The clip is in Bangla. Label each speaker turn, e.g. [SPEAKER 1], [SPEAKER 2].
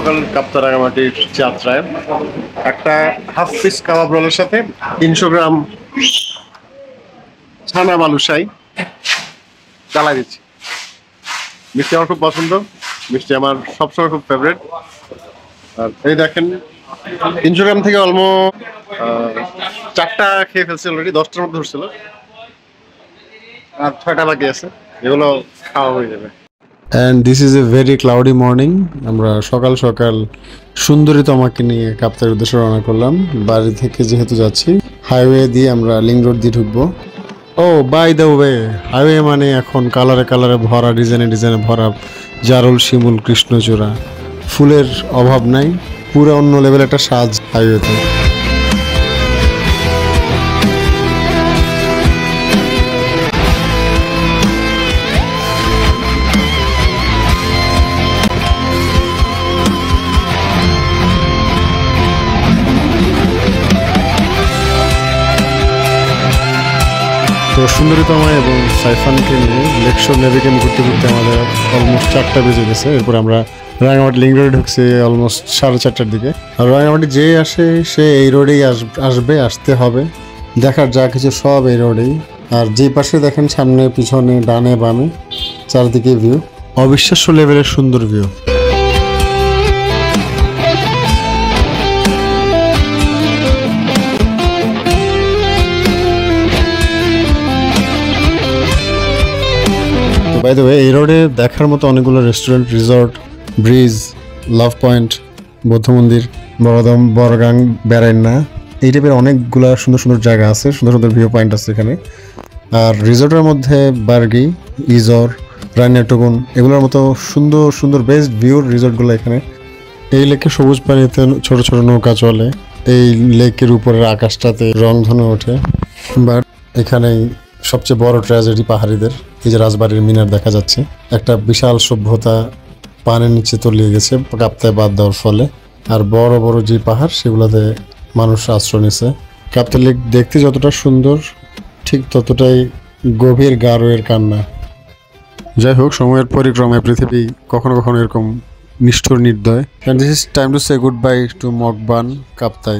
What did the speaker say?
[SPEAKER 1] সকাল কাপ্তাই রাঙামাটির যাত্রায় একটা হাফ পিস কাবাব রোলের সাথে 300 গ্রাম ছানা বালুশাই চালাই দিচ্ছি। মিষ্টি আমার খুব পছন্দ, মিষ্টি আমার সবসময় খুব ফেভারিট। আর এই দেখেন 300 গ্রাম থেকে অলমোস্ট 4টা খেয়ে ফেলছে অলরেডি, 10টার মধ্যে ধরছিল আর 6টা বাকি আছে, এগুলো খাওয়া হয়ে যাবে।
[SPEAKER 2] And this is a very cloudy morning. আমরা সকাল সকাল সুন্দরী তমাকে নিয়ে কাপ্তাইয়ের উদ্দেশ্যে রওনা করলাম। বাড়ি থেকে যেহেতু যাচ্ছি হাইওয়ে দিয়ে আমরা লিং রোড দিয়ে ঢুকবো। ও বাই দ্য ওয়ে, হাইওয়ে মানে এখন কালারে কালারে ভরা, ডিজাইনে ডিজাইনে ভরা জারুল, শিমুল, কৃষ্ণচূড়া, ফুলের অভাব নাই। পুরো অন্য লেভেল একটা সাজ হাইওয়েতে। তো সুন্দরীতমা এবং সাইফানকে নিয়ে লেকশোর নেভিগেট ঘুরতে ঘুরতে আমাদের অলমোস্ট 4টা বেজে গেছে। এরপর আমরা রাঙামাটি লিং রোডে ঢুকছি অলমোস্ট 4:30টার দিকে। আর রাঙামাটি যেই আসে সে এই রোডেই আসতে হবে। দেখার যা কিছু সব এই রোডেই। আর যে পাশে দেখেন সামনে পিছনে ডানে বামে চারদিকে ভিউ, অবিশ্বাস্য লেভেলের সুন্দর ভিউ। বাই দ্য ওয়ে, এই রোডে দেখার মতো অনেকগুলো রেস্টুরেন্ট, রিসর্ট, ব্রিজ, লাভ পয়েন্ট, বৌদ্ধ মন্দির, বড়দম, বড়গাং, বেড়াইন্না, এই টাইপের অনেকগুলো সুন্দর সুন্দর জায়গা আছে, সুন্দর সুন্দর ভিউ পয়েন্ট আছে এখানে। আর রিসর্টের মধ্যে বার্গি, ইজর, রান্নাটুকুন, এগুলোর মতো সুন্দর সুন্দর বেস্ট ভিউর রিসর্টগুলো এখানে। এই লেকে সবুজ পানিতে ছোট ছোট নৌকা চলে, এই লেকের উপরের আকাশটাতে রংধনু ওঠে। বাট এখানেই সবচেয়ে বড় ট্র্যাজেডি পাহাড়িদের, এই যে রাজবাড়ির মিনার দেখা যাচ্ছে। একটা বিশাল সভ্যতা পানির নিচে তলিয়ে গেছে কাপ্তাই বাদ দেওয়ার ফলে। আর বড় বড় যে পাহাড় সেগুলোতে মানুষ আশ্রয় নিছে। কাপ্তাই লেক দেখতে যতটা সুন্দর ঠিক ততটাই গভীর গাঢ়ের কান্না। যাই হোক, সময়ের পরিক্রমায় পৃথিবী কখনো কখনো এরকম নিষ্ঠুর নির্দয়। And this is time to say goodbye to Mokban, Kaপ্তাই।